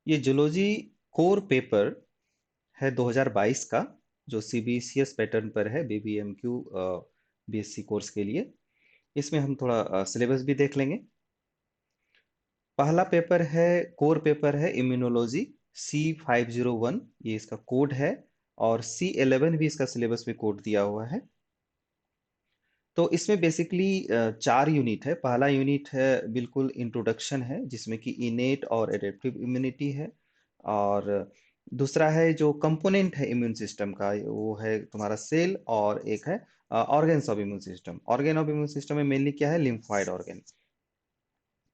ये zoology core paper है 2022 का, जो सीबीसीएस पैटर्न पर है, बीबीएमक्यू बीएससी कोर्स के लिए। इसमें हम थोड़ा सिलेबस भी देख लेंगे। पहला पेपर है, कोर पेपर है इम्यूनोलॉजी C501, ये इसका कोड है। और C11 भी इसका सिलेबस में कोड दिया हुआ है। तो इसमें बेसिकली 4 यूनिट है। पहला यूनिट है बिल्कुल इंट्रोडक्शन है, जिसमें कि इनेट और एडेप्टिव इम्यूनिटी है। और दूसरा है जो कंपोनेंट है इम्यून सिस्टम का, वो है तुम्हारा सेल। और एक है organs of immune system. Organ of immune system में मेनली क्या है, लिम्फोइड ऑर्गेन।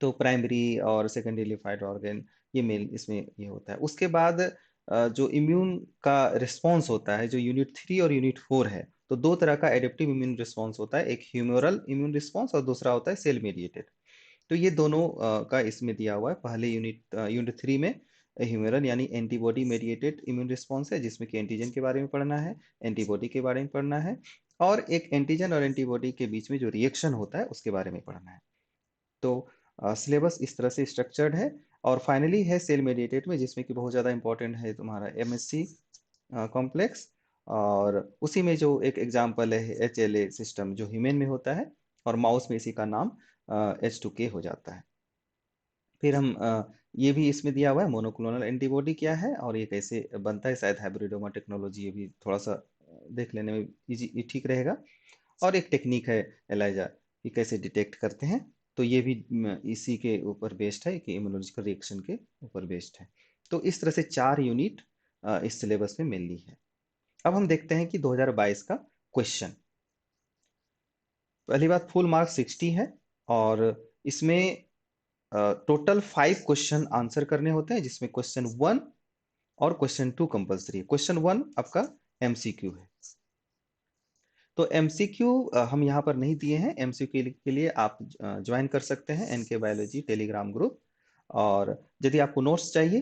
तो प्राइमरी और सेकेंडरी लिम्फोइड ऑर्गेन, ये मेन इसमें ये होता है। उसके बाद जो इम्यून का रिस्पॉन्स होता है, जो यूनिट 3 और यूनिट 4 है, तो दो तरह का एडेप्टिव इम्यून रिस्पॉन्स होता है। एक ह्यूमोरल इम्यून रिस्पॉन्स और दूसरा होता है सेल मेडिएटेड। तो ये दोनों का इसमें दिया हुआ है। पहले यूनिट 3 में ह्यूमरल यानी एंटीबॉडी मेडिएटेड इम्यून रिस्पॉन्स है, जिसमें कि एंटीजन के बारे में पढ़ना है, एंटीबॉडी के बारे में पढ़ना है, और एक एंटीजन और एंटीबॉडी के बीच में जो रिएक्शन होता है उसके बारे में पढ़ना है। तो सिलेबस इस तरह से स्ट्रक्चर्ड है। और फाइनली है सेल मेडिएटेड में, जिसमें कि बहुत ज़्यादा इंपॉर्टेंट है तुम्हारा MSC कॉम्प्लेक्स। और उसी में जो एक एग्जाम्पल है HLA सिस्टम, जो ह्यूमन में होता है, और माउस में इसी का नाम H2K हो जाता है। फिर हम ये भी इसमें दिया हुआ है, मोनोक्लोनल एंटीबॉडी क्या है और ये कैसे बनता है। शायद हाइब्रिडोमा टेक्नोलॉजी, ये भी थोड़ा सा देख लेने में इजी ठीक रहेगा। और एक टेक्निक है एलाइजा, कि कैसे डिटेक्ट करते हैं। तो ये भी इसी के ऊपर बेस्ड है, कि इम्यूनोलॉजिकल रिएक्शन के ऊपर बेस्ड है। तो इस तरह से 4 यूनिट इस सिलेबस में मेनली है। अब हम देखते हैं कि 2022 का क्वेश्चन। पहली बात, फुल मार्क्स 60 है। और इसमें टोटल 5 क्वेश्चन आंसर करने होते हैं, जिसमें क्वेश्चन 1 और क्वेश्चन 2 कंपल्सरी है। क्वेश्चन 1 आपका MCQ है। तो MCQ हम यहाँ पर नहीं दिए हैं। MCQ के लिए आप ज्वाइन कर सकते हैं NK बायोलॉजी टेलीग्राम ग्रुप। और यदि आपको नोट्स चाहिए,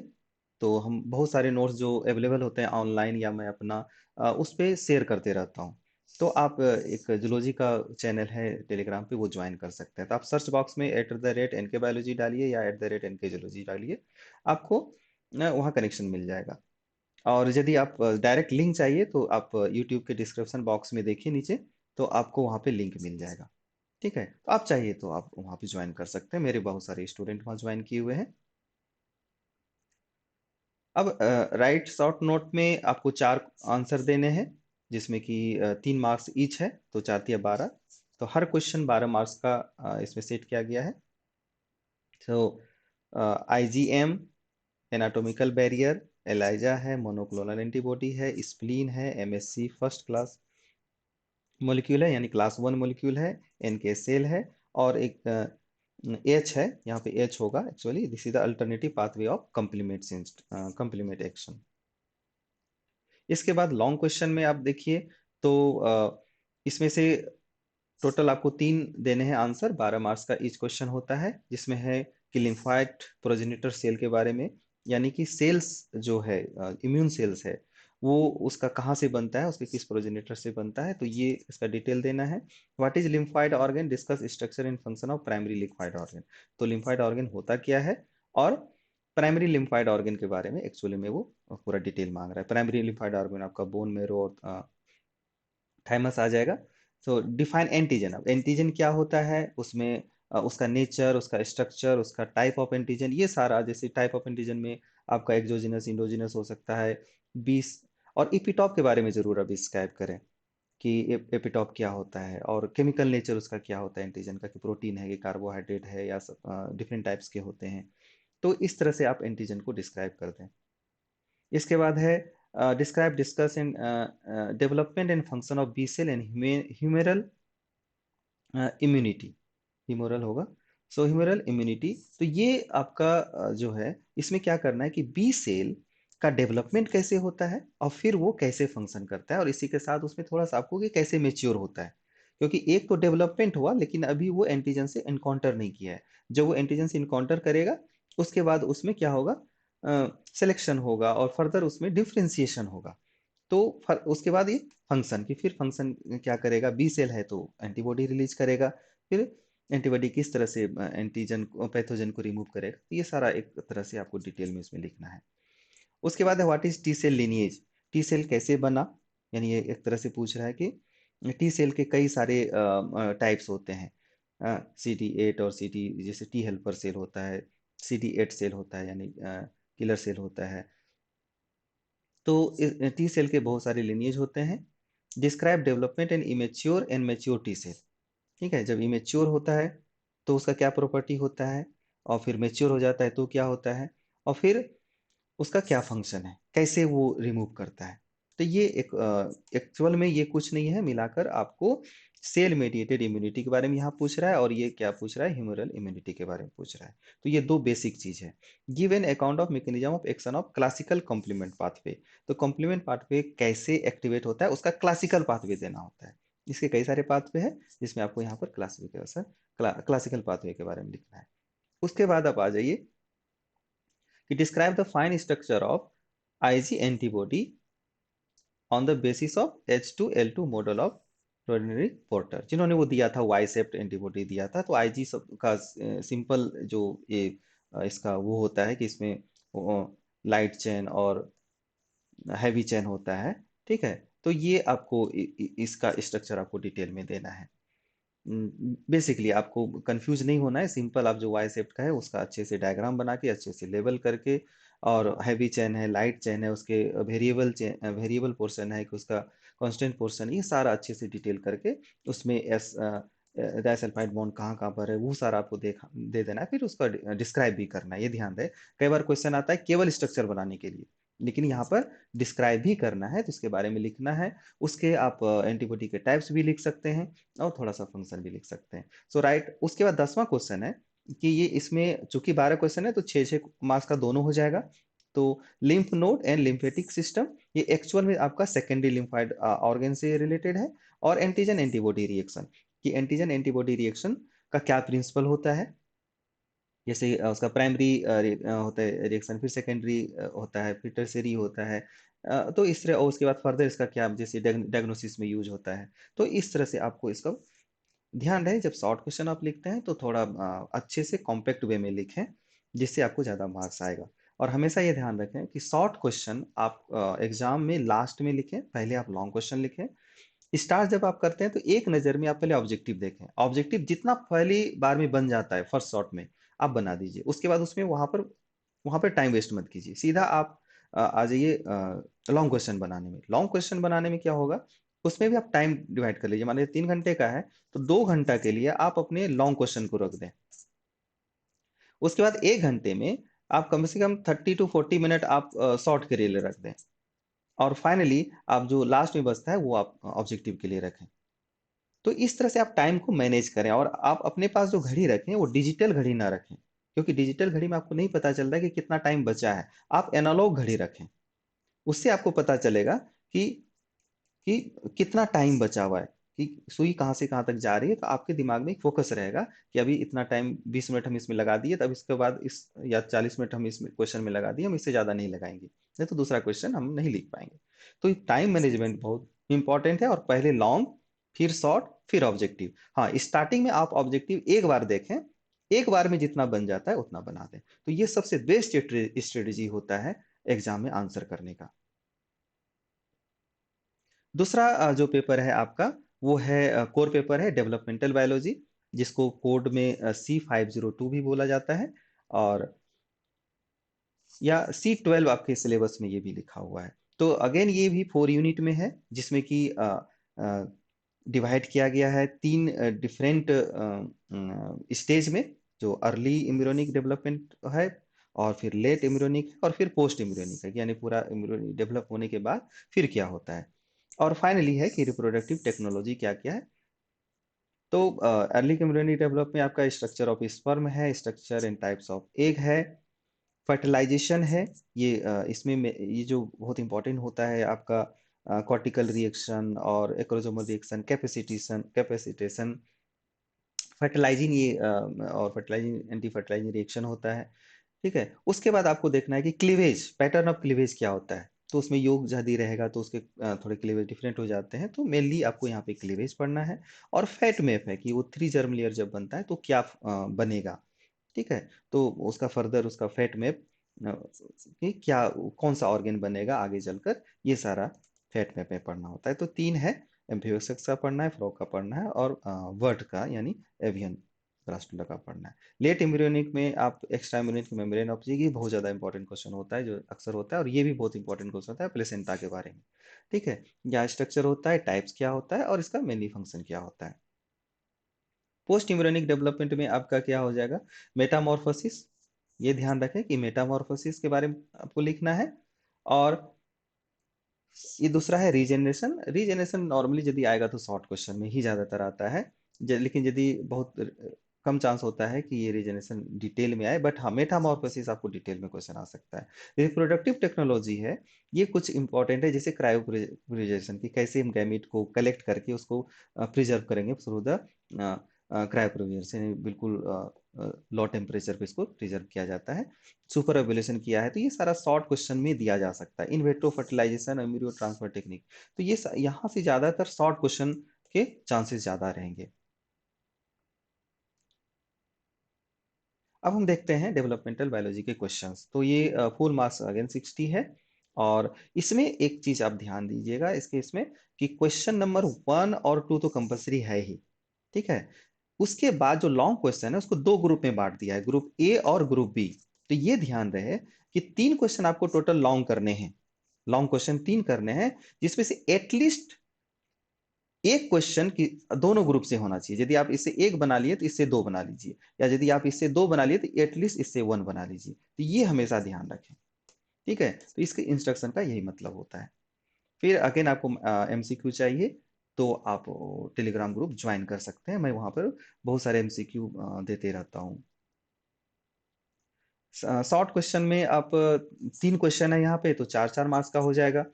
तो हम बहुत सारे नोट्स जो अवेलेबल होते हैं ऑनलाइन, या मैं अपना उस पे शेयर करते रहता हूँ। तो आप एक जूलॉजी का चैनल है टेलीग्राम पे, वो ज्वाइन कर सकते हैं। तो आप सर्च बॉक्स में @NK बायोलॉजी डालिए या @NK जूलॉजी डालिए, आपको वहाँ कनेक्शन मिल जाएगा। और यदि आप डायरेक्ट लिंक चाहिए, तो आप यूट्यूब के डिस्क्रिप्शन बॉक्स में देखिए नीचे, तो आपको वहाँ पे लिंक मिल जाएगा। ठीक है, तो आप चाहिए तो आप वहाँ पे ज्वाइन कर सकते हैं। मेरे बहुत सारे स्टूडेंट वहाँ ज्वाइन किए हुए हैं। अब राइट शॉर्ट नोट में आपको 4 आंसर देने हैं, जिसमें कि 3 मार्क्स ईच है, तो 4 × 3 = 12। तो हर क्वेश्चन 12 मार्क्स का इसमें सेट किया गया है। तो IgM एनाटॉमिकल बैरियर, एलाइजा है, मोनोक्लोनल एंटीबॉडी है, स्प्लीन है, MSC फर्स्ट क्लास मॉलिक्यूल है यानी क्लास 1 मॉलिक्यूल है, NK सेल है, और एक H है। यहाँ पे H होगा, actually this is the alternative pathway of complement action. इसके बाद लॉन्ग क्वेश्चन में आप देखिए, तो इसमें से टोटल आपको 3 देने हैं आंसर। 12 मार्क्स का ईच क्वेश्चन होता है, जिसमें है कि लिम्फाइट प्रोजेनिटर सेल के बारे में, यानी कि सेल्स जो है, इम्यून सेल्स है, वो उसका कहाँ से बनता है, उसके किस प्रोजेनिटर से बनता है, तो ये इसका डिटेल देना है। What is lymphoid organ, discuss structure and function of primary lymphoid organ. तो लिम्फाइड ऑर्गन होता क्या है, और प्राइमरी लिम्फाइड ऑर्गन के बारे में एक्चुअली में वो पूरा डिटेल मांग रहा है। प्राइमरी लिम्फाइड ऑर्गन आपका बोन मेरो और थाइमस आ जाएगा। सो डिफाइन एंटीजन। अब एंटीजन क्या होता है, उसमें उसका नेचर, उसका स्ट्रक्चर, उसका टाइप ऑफ एंटीजन, ये सारा। जैसे टाइप ऑफ एंटीजन में आपका एक्सोजिनस, इंडोजिनस हो सकता है। 20 और एपिटॉप के बारे में जरूर अभी स्क्रैप करें, कि एपिटॉप क्या होता है, और केमिकल नेचर उसका क्या होता है एंटीजन का, कि प्रोटीन है, कि कार्बोहाइड्रेट है, या डिफरेंट टाइप्स के होते हैं। तो इस तरह से आप एंटीजन को डिस्क्राइब कर दें। इसके बाद है describe, discuss and development and function of B cell and humoral immunity. Humoral होगा। सो ह्यूमरल इम्यूनिटी, तो ये आपका जो है, इसमें क्या करना है कि बी सेल का डेवलपमेंट कैसे होता है, और फिर वो कैसे फंक्शन करता है, और इसी के साथ उसमें थोड़ा सा आपको कि कैसे मेच्योर होता है। क्योंकि एक तो डेवलपमेंट हुआ, लेकिन अभी वो एंटीजन से इनकाउंटर नहीं किया है। जब वो एंटीजन से इनकाउंटर करेगा, उसके बाद उसमें क्या होगा, सिलेक्शन होगा, और फर्दर उसमें डिफ्रेंसिएशन होगा। तो उसके बाद ये फंक्शन, की फिर फंक्शन क्या करेगा, बी सेल है तो एंटीबॉडी रिलीज करेगा। फिर एंटीबॉडी किस तरह से एंटीजन पैथोजन को रिमूव करेगा, तो ये सारा एक तरह से आपको डिटेल में इसमें लिखना है। उसके बाद है what is T cell lineage, T cell कैसे बना, यानी ये एक तरह से पूछ रहा है कि टी सेल के कई सारे टाइप्स होते हैं, CD8 और CD, जैसे टी हेल्पर सेल होता है, CD8 सेल होता है, यानी किलर सेल होता है। तो टी सेल के बहुत सारे लिनिएज होते हैं। Describe development and immature and mature T cell, ठीक है, जब इमेच्योर होता है तो उसका क्या प्रॉपर्टी होता है, और फिर मैच्योर हो जाता है तो क्या होता है, और फिर उसका क्या फंक्शन है, कैसे वो रिमूव करता है। तो ये एक एक्चुअल में ये कुछ नहीं है, मिलाकर आपको सेल मेडिएटेड इम्यूनिटी के बारे में यहाँ पूछ रहा है, और ये क्या पूछ रहा है, ह्यूमरल इम्यूनिटी के बारे में पूछ रहा है। तो ये दो बेसिक चीज है। Give an account of mechanism of action of classical complement pathway, तो कॉम्प्लीमेंट पाथवे कैसे एक्टिवेट होता है, उसका क्लासिकल पाथवे देना होता है। इसके कई सारे पाथवे हैं, जिसमें आपको यहाँ पर क्लासिफिकेशन क्लासिकल पाथवे के बारे में लिखना है। उसके बाद आप आ जाइए कि describe the fine structure of IG antibody on the basis of H2L2 model of Rodney Porter, जिन्होंने वो दिया था वाई सेप्ट एंटीबॉडी दिया था। तो IG सब का सिंपल जो ये इसका वो होता है कि इसमें लाइट चेन और हैवी चेन होता है, ठीक है। तो ये आपको इसका स्ट्रक्चर आपको डिटेल में देना है। बेसिकली आपको कंफ्यूज नहीं होना है, सिंपल आप जो वाई सेप्ट का है उसका अच्छे से डायग्राम बना के अच्छे से लेबल करके, और हैवी चेन है, लाइट चेन है, उसके वेरिएबल पोर्शन है कि उसका कांस्टेंट पोर्शन, ये सारा अच्छे से डिटेल करके उसमें एस डाइसल्फाइड बॉन्ड कहाँ कहाँ पर है वो सारा आपको दे देना है, फिर उसका डिस्क्राइब भी करना है। ये ध्यान दें, कई बार क्वेश्चन आता है केवल स्ट्रक्चर बनाने के लिए, लेकिन यहाँ पर डिस्क्राइब भी करना है, तो इसके बारे में लिखना है। उसके आप एंटीबॉडी के टाइप्स भी लिख सकते हैं, और थोड़ा सा फंक्शन भी लिख सकते हैं। सो राइट, उसके बाद 10वां क्वेश्चन है कि ये इसमें चूंकि 12 क्वेश्चन है तो 6-6 मार्क्स का दोनों हो जाएगा। तो lymph node and lymphatic system, ये एक्चुअल में आपका सेकेंडरी लिम्फाइड ऑर्गन से रिलेटेड है। और एंटीजन एंटीबॉडी रिएक्शन, कि एंटीजन एंटीबॉडी रिएक्शन का क्या प्रिंसिपल होता है, जैसे उसका प्राइमरी होता है रिएक्शन, फिर सेकेंडरी होता है, फिर टर्शियरी होता है। तो इस तरह, और उसके बाद फर्दर इसका क्या, जैसे डायग्नोसिस में यूज होता है। तो इस तरह से आपको इसका ध्यान रहे, जब शॉर्ट क्वेश्चन आप लिखते हैं तो थोड़ा अच्छे से कॉम्पैक्ट वे में लिखें, जिससे आपको ज़्यादा मार्क्स आएगा। और हमेशा ये ध्यान रखें कि शॉर्ट क्वेश्चन आप एग्जाम में लास्ट में लिखें, पहले आप लॉन्ग क्वेश्चन लिखें। स्टार्ट जब आप करते हैं तो एक नज़र में आप पहले ऑब्जेक्टिव देखें, ऑब्जेक्टिव जितना पहली बार में बन जाता है फर्स्ट शॉट में आप बना दीजिए। उसके बाद उसमें वहाँ पर टाइम वेस्ट मत कीजिए, सीधा आप आ जाइए लॉन्ग क्वेश्चन बनाने में। लॉन्ग क्वेश्चन बनाने में क्या होगा, उसमें भी आप टाइम डिवाइड कर लीजिए, मान लीजिए 3 घंटे का है, तो 2 घंटा के लिए आप अपने लॉन्ग क्वेश्चन को रख दें। उसके बाद 1 घंटे में आप कम से कम 30 to 40 मिनट आप शॉर्ट के लिए रख दें। और फाइनली आप जो लास्ट में बचता है वो आप ऑब्जेक्टिव के लिए रखें। तो इस तरह से आप टाइम को मैनेज करें, और आप अपने पास जो घड़ी रखें वो डिजिटल घड़ी ना रखें, क्योंकि डिजिटल घड़ी में आपको नहीं पता चलता कि कितना टाइम बचा है। आप एनालॉग घड़ी रखें, उससे आपको पता चलेगा कि कि कितना टाइम बचा हुआ है, कि सुई कहाँ से कहाँ तक जा रही है। तो आपके दिमाग में एक फोकस रहेगा कि अभी इतना टाइम 20 मिनट हम इसमें लगा दिए, तब इसके बाद इस या 40 मिनट हम इसमें क्वेश्चन में लगा दिए, हम इससे ज़्यादा नहीं लगाएंगे, नहीं तो दूसरा क्वेश्चन हम नहीं लिख पाएंगे। तो टाइम मैनेजमेंट बहुत इंपॉर्टेंट है, और पहले लॉन्ग, फिर शॉर्ट, फिर ऑब्जेक्टिव। हाँ, स्टार्टिंग में आप ऑब्जेक्टिव एक बार देखें, एक बार में जितना बन जाता है उतना बना दें। तो ये सबसे बेस्ट स्ट्रेटेजी होता है एग्जाम में आंसर करने का। दूसरा जो पेपर है आपका, वो है कोर पेपर है डेवलपमेंटल बायोलॉजी, जिसको कोड में C502 भी बोला जाता है, और या C12 आपके सिलेबस में ये भी लिखा हुआ है। तो अगेन ये भी 4 यूनिट में है, जिसमें कि डिवाइड किया गया है 3 डिफरेंट स्टेज में, जो अर्ली एम्ब्रियोनिक डेवलपमेंट है, और फिर लेट एम्ब्रियोनिक, और फिर पोस्ट एम्ब्रियोनिक है, यानी पूरा एम्ब्रियोनिक डेवलप होने के बाद फिर क्या होता है। और फाइनली है कि रिप्रोडक्टिव टेक्नोलॉजी क्या क्या है। तो अर्ली एम्ब्रियोनिक डेवलप में आपका स्ट्रक्चर ऑफ स्पर्म है, structure and types of egg है, फर्टिलाइजेशन है। ये ये जो बहुत इंपॉर्टेंट होता है आपका कॉर्टिकल रिएक्शन और एक्रोसोमल रिएक्शन, कैपेसिटेशन, फर्टिलाइजिंग, ये और फर्टिलाइजिंग एंटी फर्टिलाइजिंग रिएक्शन होता है, ठीक है। उसके बाद आपको देखना है कि क्लीवेज, पैटर्न ऑफ क्लीवेज क्या होता है। तो उसमें योग यदि रहेगा तो उसके थोड़े क्लीवेज डिफरेंट हो जाते हैं, तो मेनली आपको यहाँ पे क्लीवेज पढ़ना है। और फैट मैप है कि वो 3 जर्म लेयर जब बनता है तो क्या बनेगा, ठीक है। तो उसका फर्दर उसका फैट मैप कि क्या कौन सा ऑर्गेन बनेगा आगे चलकर, ये सारा फैट मैप में पढ़ना होता है। तो 3 है, एम्फियोसेक्स का पढ़ना है, फ्रॉग का पढ़ना है, और वर्ट का यानी एवियन ब्लास्टुला का पढ़ना है। लेट एम्ब्रियोनिक में आप एक्स्ट्रा एम्ब्रियोनिक मेम्ब्रेन ऑफ ये बहुत ज्यादा इंपॉर्टेंट क्वेश्चन होता है जो अक्सर होता है, और ये भी बहुत इंपॉर्टेंट क्वेश्चन होता है प्लेसेंटा के बारे में, ठीक है। क्या स्ट्रक्चर होता है, टाइप्स क्या होता है, और इसका मेनली फंक्शन क्या होता है। पोस्ट इम्ब्रियोनिक डेवलपमेंट में आपका क्या हो जाएगा, मेटामॉर्फोसिस, ये ध्यान रखें कि मेटामॉर्फोसिस के बारे में आपको लिखना है। और ये दूसरा है रीजेनरेशन। रीजेनरेशन नॉर्मली यदि आएगा तो शॉर्ट क्वेश्चन में ही ज्यादातर आता है, लेकिन यदि बहुत कम चांस होता है कि ये रीजेनरेशन डिटेल में आए, बट हाँ मेटामॉर्फोसिस आपको डिटेल में क्वेश्चन आ सकता है। रिप्रोडक्टिव टेक्नोलॉजी है, ये कुछ इंपॉर्टेंट है, जैसे क्रायोप्रिजर्वेशन की कैसे हम गैमीट को कलेक्ट करके उसको प्रिजर्व करेंगे थ्रू द क्रायोप्रिजर्वेशन, बिल्कुल लो टेम्परेचर पे इसको प्रिजर्व किया जाता है। सुपर एवोल्यूशन किया है, तो ये सारा शॉर्ट क्वेश्चन में दिया जा सकता है। In vitro fertilisation, embryo transfer technique, तो ये यहाँ से ज्यादातर शॉर्ट क्वेश्चन के चांसेस ज्यादा रहेंगे। अब हम देखते हैं डेवलपमेंटल बायोलॉजी के क्वेश्चंस। तो ये फुल मार्क्स अगेन 60 है। और इसमें एक चीज आप ध्यान दीजिएगा इसके इसमें, कि क्वेश्चन नंबर 1 और 2 तो कंपलसरी है ही, ठीक है। उसके बाद जो लॉन्ग क्वेश्चन है उसको दो ग्रुप में बांट दिया है, ग्रुप ए और ग्रुप बी। तो ये ध्यान रहे कि 3 क्वेश्चन आपको टोटल लॉन्ग करने हैं, लॉन्ग क्वेश्चन 3 करने हैं, जिसमें से एटलीस्ट एक क्वेश्चन की दोनों ग्रुप से होना चाहिए। यदि आप इससे एक बना लिए तो इससे दो बना लीजिए, या यदि आप इससे दो बना लिए तो एटलीस्ट इससे 1 बना लीजिए। तो ये हमेशा ध्यान रखें, ठीक है। तो इसके इंस्ट्रक्शन का यही मतलब होता है। फिर अगेन आपको एमसीक्यू चाहिए तो आप टेलीग्राम ग्रुप ज्वाइन कर सकते हैं, मैं वहां पर बहुत सारे एमसीक्यू देते रहता हूँ। शॉर्ट क्वेश्चन में आप 3 क्वेश्चन है यहाँ पे, तो 4-4 मार्क्स का हो जाएगा।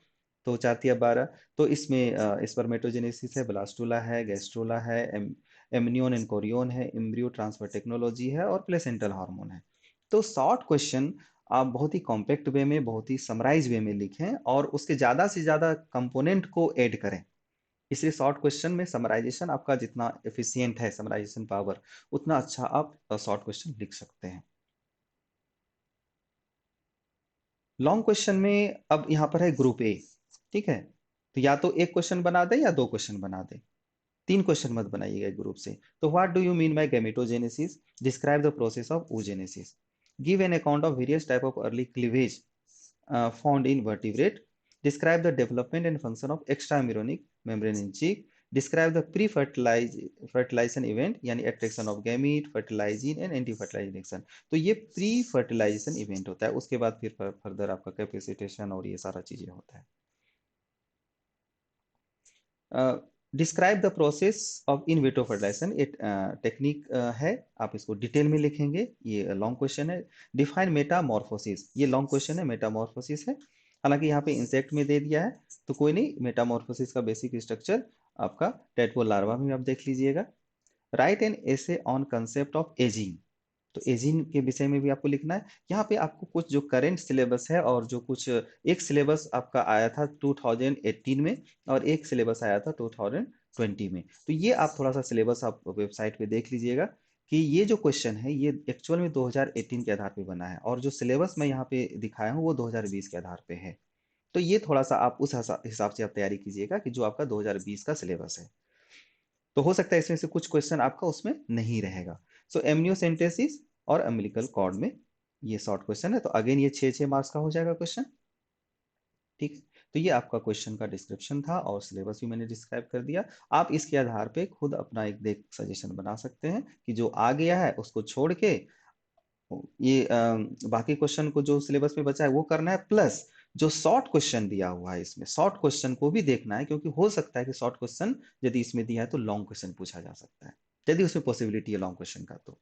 तो 4 × 3 = 12। तो इसमें स्पर्मेटोजेनेसिस है, ब्लास्टुला है, गैस्ट्रोला है, एमनियोन एंड कोरियोन है, एम्ब्रियो ट्रांसफर टेक्नोलॉजी है, और प्लेसेंटल हार्मोन है। तो शॉर्ट क्वेश्चन आप बहुत ही कॉम्पैक्ट वे में, बहुत ही समराइज वे में लिखें, और उसके ज्यादा से ज्यादा कंपोनेंट को ऐड करें। इसलिए शॉर्ट क्वेश्चन में समराइजेशन आपका जितना एफिशिएंट है, समराइजेशन पावर, उतना अच्छा आप शॉर्ट क्वेश्चन लिख सकते हैं। लॉन्ग क्वेश्चन में अब यहाँ पर है ग्रुप ए, ठीक है। तो या तो एक क्वेश्चन बना दे या 2 क्वेश्चन बना दे, 3 क्वेश्चन मत बनाइएगा ग्रुप से। तो what do you mean by gametogenesis, describe the process of oogenesis, give an account of various type of early cleavage found in vertebrate, describe the development and function of extra embryonic membrane in cheek, describe the pre-fertilization event यानी attraction of gamete, fertilizing and anti-fertilization। तो ये pre fertilization event होता है, उसके बाद फिर further आपका capacitation और ये सारा चीजें होता है। Describe the process of in vitro fertilisation, एक टेक्निक है, आप इसको डिटेल में लिखेंगे, ये लॉन्ग क्वेश्चन है। डिफाइन मेटामॉर्फोसिस, ये लॉन्ग क्वेश्चन है, मेटामॉर्फोसिस है। हालांकि यहाँ पे इंसेक्ट में दे दिया है तो कोई नहीं, मेटामॉर्फोसिस का बेसिक स्ट्रक्चर आपका टेडपोल लार्वा में आप देख लीजिएगा। Right an essay on concept of ageing, तो एजिंग के विषय में भी आपको लिखना है। यहाँ पे आपको कुछ जो करेंट सिलेबस है, और जो कुछ एक सिलेबस आपका आया था 2018 में, और एक सिलेबस आया था 2020 में, तो ये आप थोड़ा सा सिलेबस आप वेबसाइट पे देख लीजिएगा कि ये जो क्वेश्चन है ये एक्चुअल में 2018 के आधार पे बना है, और जो सिलेबस मैं यहाँ पे दिखाया हूँ वो 2020 के आधार पे है। तो ये थोड़ा सा आप उस हिसाब से आप तैयारी कीजिएगा कि जो आपका 2020 का सिलेबस है। तो हो सकता है इसमें से कुछ क्वेश्चन आपका उसमें नहीं रहेगा। सो एमनियोसेंटेसिस और अम्बिलिकल कॉर्ड में ये शॉर्ट क्वेश्चन है, तो अगेन ये 6-6 मार्क्स का हो जाएगा क्वेश्चन, ठीक है। तो ये आपका क्वेश्चन का डिस्क्रिप्शन था, और सिलेबस भी मैंने डिस्क्राइब कर दिया। आप इसके आधार पे खुद अपना एक देख सजेशन बना सकते हैं कि जो आ गया है उसको छोड़ के ये बाकी क्वेश्चन को जो सिलेबस में बचा है वो करना है, प्लस जो शॉर्ट क्वेश्चन दिया हुआ है इसमें शॉर्ट क्वेश्चन को भी देखना है, क्योंकि हो सकता है कि शॉर्ट क्वेश्चन यदि इसमें दिया है तो लॉन्ग क्वेश्चन पूछा जा सकता है, यदि उसमें पॉसिबिलिटी है लॉन्ग क्वेश्चन का तो,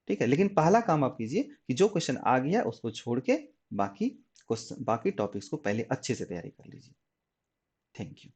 ठीक है। लेकिन पहला काम आप कीजिए कि जो क्वेश्चन आ गया उसको छोड़ के बाकी क्वेश्चन, बाकी टॉपिक्स को पहले अच्छे से तैयारी कर लीजिए। Thank you.